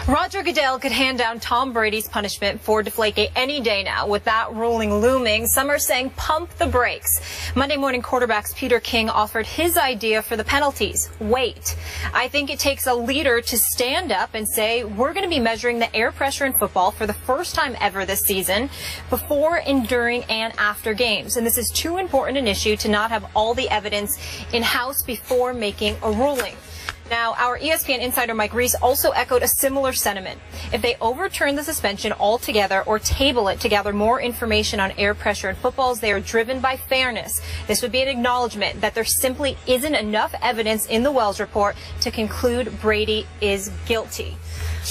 Roger Goodell could hand down Tom Brady's punishment for Deflategate any day now. With that ruling looming, some are saying pump the brakes. Monday morning quarterbacks Peter King offered his idea for the penalties. Wait. I think it takes a leader to stand up and say, we're going to be measuring the air pressure in football for the first time ever this season, before, during, and after games. And this is too important an issue to not have all the evidence in-house before making a ruling. Now, our ESPN insider Mike Reese also echoed a similar sentiment. If they overturn the suspension altogether or table it to gather more information on air pressure in footballs, they are driven by fairness. This would be an acknowledgement that there simply isn't enough evidence in the Wells report to conclude Brady is guilty.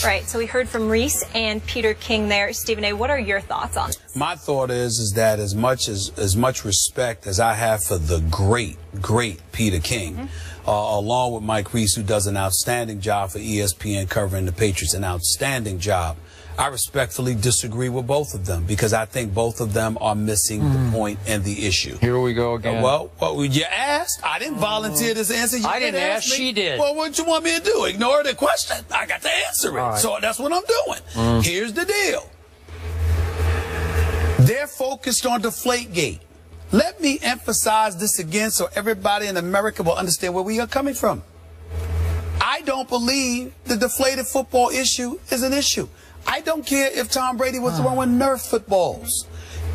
Right, so we heard from Reese and Peter King there. Stephen A., what are your thoughts on this? My thought is that as much respect as I have for the great Peter King, along with Mike Reese, who does an outstanding job for ESPN covering the Patriots, an outstanding job, I respectfully disagree with both of them because I think both of them are missing the point and the issue. Here we go again. Well, you asked. I didn't volunteer this answer. I didn't ask. Me. She did. Well, what you want me to do? Ignore the question? I got to answer it. Right. So that's what I'm doing. Here's the deal. They're focused on Deflategate. Let me emphasize this again so everybody in America will understand where we are coming from. I don't believe the deflated football issue is an issue. I don't care if Tom Brady was throwing Nerf footballs.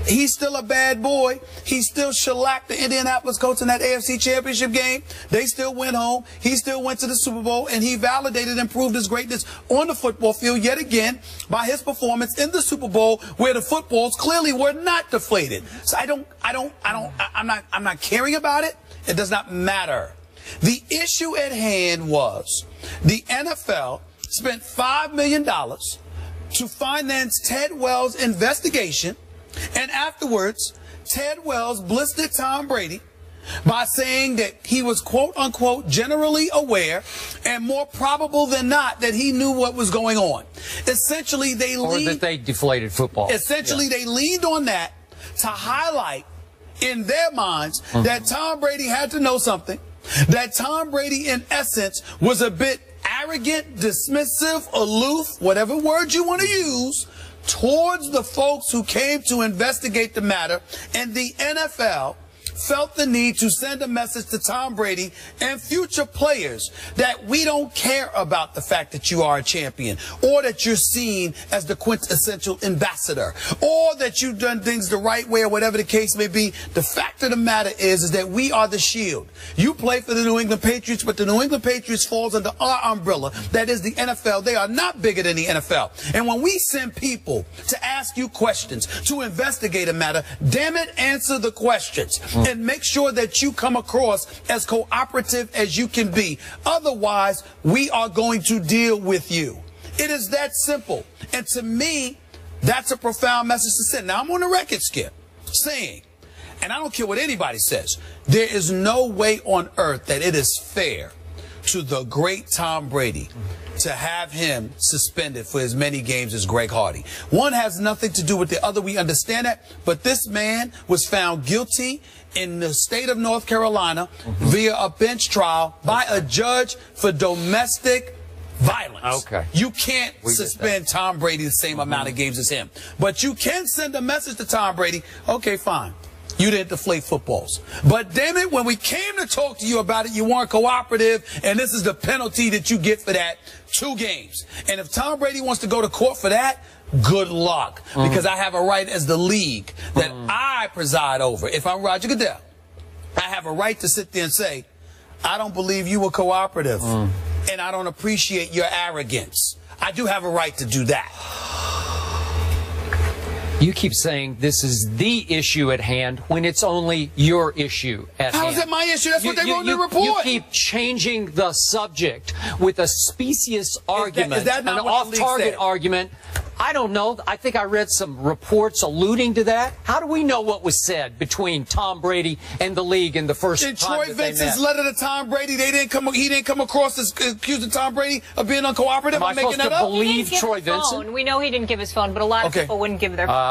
He's still a bad boy. He still shellacked the Indianapolis Colts in that AFC Championship game. They still went home. He still went to the Super Bowl, and he validated and proved his greatness on the football field yet again by his performance in the Super Bowl, where the footballs clearly were not deflated. So I'm not caring about it. It does not matter. The issue at hand was the NFL spent $5 million to finance Ted Wells' investigation, and afterwards, Ted Wells blistered Tom Brady by saying that he was, quote unquote, generally aware and more probable than not that he knew what was going on. Essentially, they that they deflated football. Essentially, they leaned on that to highlight in their minds that Tom Brady had to know something, that Tom Brady, in essence, was a bit arrogant, dismissive, aloof, whatever word you want to use, towards the folks who came to investigate the matter, and the NFL felt the need to send a message to Tom Brady and future players that we don't care about the fact that you are a champion, or that you're seen as the quintessential ambassador, or that you've done things the right way, or whatever the case may be. The fact of the matter is that we are the shield. You play for the New England Patriots, but the New England Patriots falls under our umbrella. That is the NFL. They are not bigger than the NFL. And when we send people to ask you questions, to investigate a matter, damn it, answer the questions. And make sure that you come across as cooperative as you can be. Otherwise, we are going to deal with you. It is that simple. And to me, that's a profound message to send. Now, I'm on the record, Skip, saying, and I don't care what anybody says, there is no way on earth that it is fair to the great Tom Brady to have him suspended for as many games as Greg Hardy. One has nothing to do with the other. We understand that. But this man was found guilty in the state of North Carolina via a bench trial by a judge for domestic violence. Okay. You can't suspend Tom Brady the same amount of games as him. But you can send a message to Tom Brady. Okay, fine. You didn't deflate footballs. But damn it, when we came to talk to you about it, you weren't cooperative, and this is the penalty that you get for that, 2 games. And if Tom Brady wants to go to court for that, good luck. Because I have a right as the league that I preside over. If I'm Roger Goodell, I have a right to sit there and say, I don't believe you were cooperative, and I don't appreciate your arrogance. I do have a right to do that. You keep saying this is the issue at hand when it's only your issue at hand. How is that my issue? That's what they wrote in the report. You keep changing the subject with a specious argument, is that not an off-target argument. I don't know. I think I read some reports alluding to that. How do we know what was said between Tom Brady and the league in the first time Troy that they Vincent's met? letter to Tom Brady, he didn't come across as accusing Tom Brady of being uncooperative. Am I supposed to believe Troy Vincent? We know he didn't give his phone, but a lot of people wouldn't give their phone.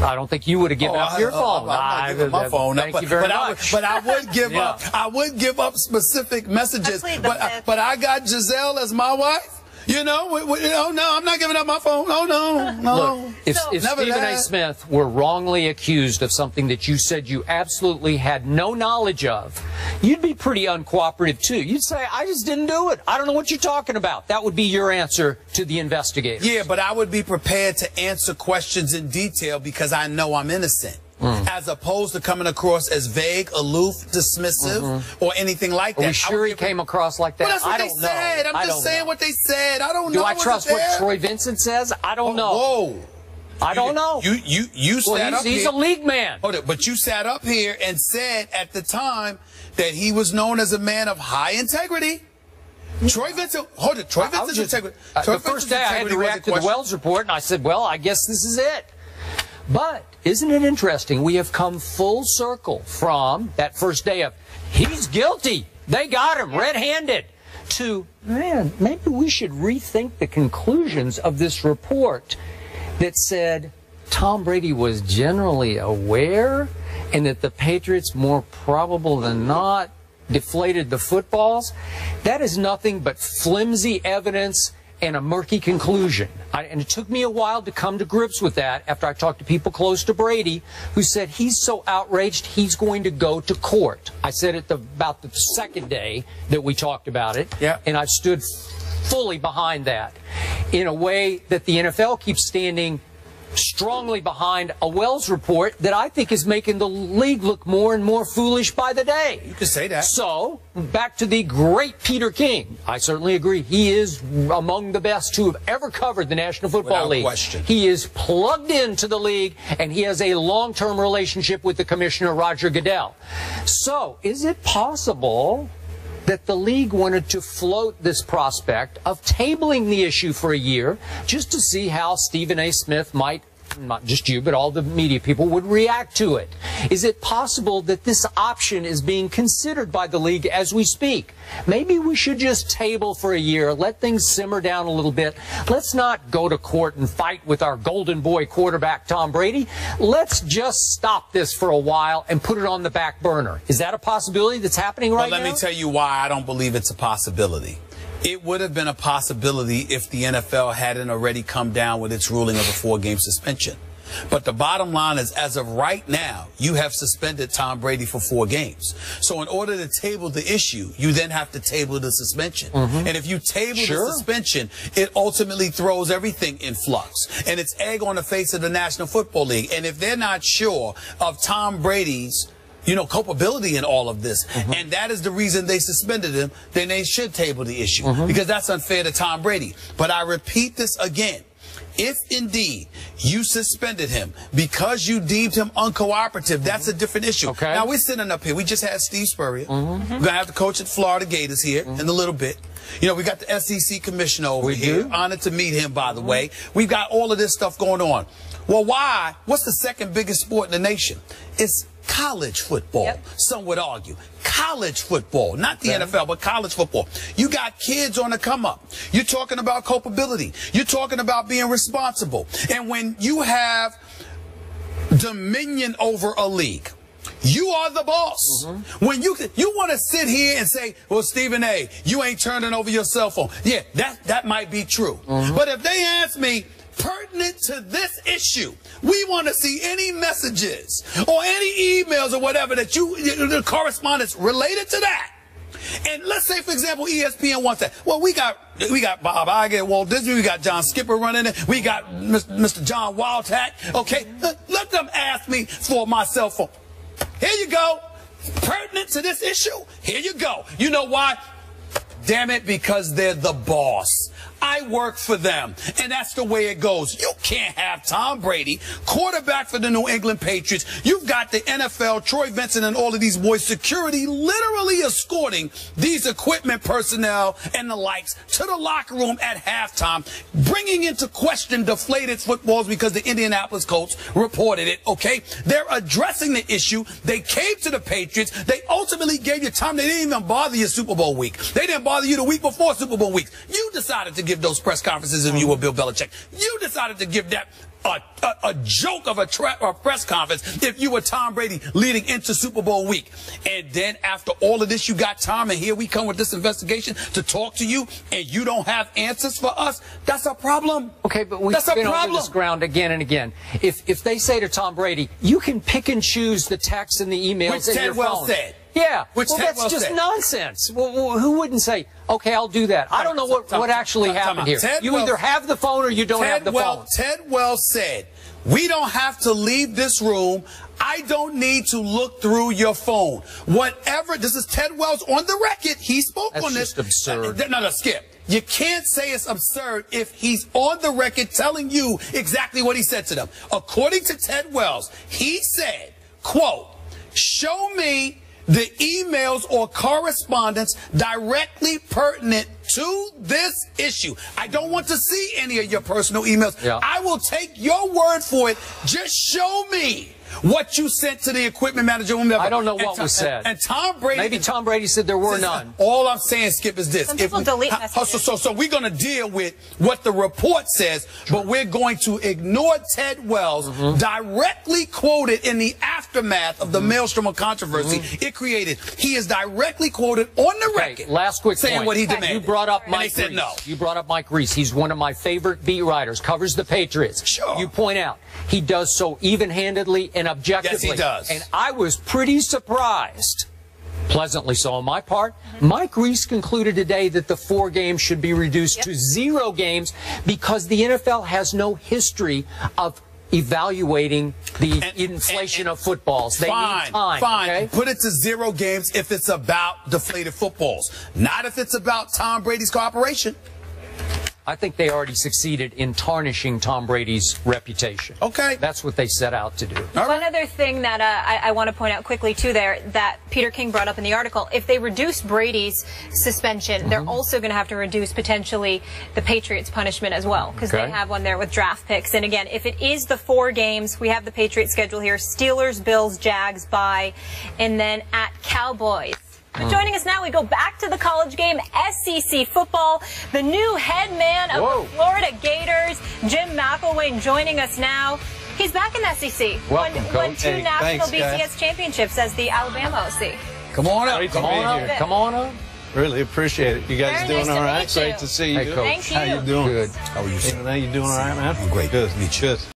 I don't think you would have given up your phone. I'm not giving my phone up. Thank you very much. But I would give up. I would give up specific messages. But I got Giselle as my wife. Oh, no, I'm not giving up my phone. Oh, no. Look, if Stephen A. Smith were wrongly accused of something that you said you absolutely had no knowledge of, you'd be pretty uncooperative, too. You'd say, I just didn't do it. I don't know what you're talking about. That would be your answer to the investigators. Yeah, but I would be prepared to answer questions in detail because I know I'm innocent. As opposed to coming across as vague, aloof, dismissive, or anything like that. Are we sure he came across like that? Well, that's what they said. I'm just saying what they said. I don't know. Do I trust what Troy Vincent says? I don't know. Whoa. I don't know. You sat up here. He's a league man. Hold it, but you sat up here and said at the time that he was known as a man of high integrity. Troy Vincent, hold it. Troy Vincent's integrity. The first day I had to react to the Wells report, and I said, well, I guess this is it. But isn't it interesting? We have come full circle from that first day of, he's guilty, they got him red-handed, to, man, maybe we should rethink the conclusions of this report that said Tom Brady was generally aware and that the Patriots, more probable than not, deflated the footballs. That is nothing but flimsy evidence and a murky conclusion. And it took me a while to come to grips with that after I talked to people close to Brady who said he's so outraged he's going to go to court. I said it about the second day that we talked about it, and I've stood fully behind that in a way that the NFL keeps standing strongly behind a Wells report that I think is making the league look more and more foolish by the day. You can say that. So, back to the great Peter King. I certainly agree. He is among the best to have ever covered the National Football League. Without question. He is plugged into the league, and he has a long-term relationship with the commissioner, Roger Goodell. So, is it possible that the league wanted to float this prospect of tabling the issue for a year just to see how Stephen A. Smith might, not just you, but all the media people would react to it? Is it possible that this option is being considered by the league as we speak? Maybe we should just table for a year, let things simmer down a little bit. Let's not go to court and fight with our golden boy quarterback, Tom Brady. Let's just stop this for a while and put it on the back burner. Is that a possibility that's happening right now? Well, let me tell you why I don't believe it's a possibility. It would have been a possibility if the NFL hadn't already come down with its ruling of a 4-game suspension. But the bottom line is, as of right now, you have suspended Tom Brady for 4 games. So in order to table the issue, you then have to table the suspension. And if you table the suspension, it ultimately throws everything in flux. And it's egg on the face of the National Football League. And if they're not sure of Tom Brady's culpability in all of this, and that is the reason they suspended him, then they should table the issue, because that's unfair to Tom Brady. But I repeat this again. If indeed you suspended him because you deemed him uncooperative, that's a different issue. Okay. Now, we're sitting up here. We just had Steve Spurrier. We're going to have the coach at Florida Gators here in a little bit. We got the SEC commissioner over here. Honored to meet him, by the way. We've got all of this stuff going on. Well, why? What's the second biggest sport in the nation? It's college football, some would argue. College football, not the NFL, but college football. You got kids on the come up. You're talking about culpability. You're talking about being responsible. And when you have dominion over a league, you are the boss. When you want to sit here and say, well, Stephen A., you ain't turning over your cell phone. Yeah, that might be true. But if they ask me, pertinent to this issue, we want to see any messages or any emails or whatever that the correspondence related to that. And let's say, for example, ESPN wants that. Well, we got Bob Iger at Walt Disney. We got John Skipper running it. We got Mr. John Wildhack. Okay, let them ask me for my cell phone. Here you go. Pertinent to this issue. Here you go. You know why? Damn it, because they're the boss. I work for them, and that's the way it goes. You can't have Tom Brady, quarterback for the New England Patriots. You've got the NFL, Troy Vincent, and all of these boys, security literally escorting these equipment personnel and the likes to the locker room at halftime, bringing into question deflated footballs because the Indianapolis Colts reported it, okay? They're addressing the issue. They came to the Patriots. They ultimately gave you time. They didn't even bother you Super Bowl week. They didn't bother you the week before Super Bowl week. You decided to give those press conferences if you were Bill Belichick. You decided to give that a joke of a press conference if you were Tom Brady leading into Super Bowl week. And then after all of this, you got Tom, and here we come with this investigation to talk to you, and you don't have answers for us. That's a problem. Okay, but we've been over this ground again and again. If they say to Tom Brady, you can pick and choose the texts and the emails in your phone. Which Ted Wells said. Yeah, Which well, that's just nonsense. Well, who wouldn't say, okay, I'll do that? I don't know what actually happened here. You either have the phone or you don't have the phone. Ted Wells said, we don't have to leave this room. I don't need to look through your phone. Whatever, this is Ted Wells on the record. He spoke on this. That's just absurd. No, Skip. You can't say it's absurd if he's on the record telling you exactly what he said to them. According to Ted Wells, he said, quote, show me the emails or correspondence directly pertinent to this issue. I don't want to see any of your personal emails. Yeah. I will take your word for it. Just show me what you sent to the equipment manager. I don't know what was said. And Tom Brady. Maybe Tom Brady said there were none. All I'm saying, Skip, is this. Some people delete messages. So we're going to deal with what the report says, but we're going to ignore Ted Wells directly quoted in the aftermath of the Maelstrom of controversy it created. He is directly quoted on the record. Last quick saying point. what he demanded. You brought up Mike said Reese. no. You brought up Mike Reese. He's one of my favorite beat writers. Covers the Patriots. Sure. You point out he does so even-handedly and objectively. Yes, he does. And I was pretty surprised, pleasantly so on my part. Mike Reese concluded today that the 4 games should be reduced to 0 games because the NFL has no history of evaluating the inflation of footballs. They need time. Fine. Okay? Put it to 0 games if it's about deflated footballs, not if it's about Tom Brady's cooperation. I think they already succeeded in tarnishing Tom Brady's reputation. Okay. That's what they set out to do. One other thing that I want to point out quickly, too, there, that Peter King brought up in the article, if they reduce Brady's suspension, they're also going to have to reduce potentially the Patriots' punishment as well, because they have one there with draft picks. And again, if it is the 4 games, we have the Patriots schedule here: Steelers, Bills, Jags, bye, and then at Cowboys. But joining us now, we go back to the college game, SEC football. The new head man of the Florida Gators, Jim McElwain, joining us now. He's back in the SEC. Welcome, won 2 national thanks, BCS championships as the Alabama OC. Come on up. Come on up. Really appreciate it. You guys Very doing nice all to right? meet you. Great to see you. Hey, Coach. Thank you. How you doing? Good. How are you, sir? Hey, you doing all right, man? I'm great. Good. Me too.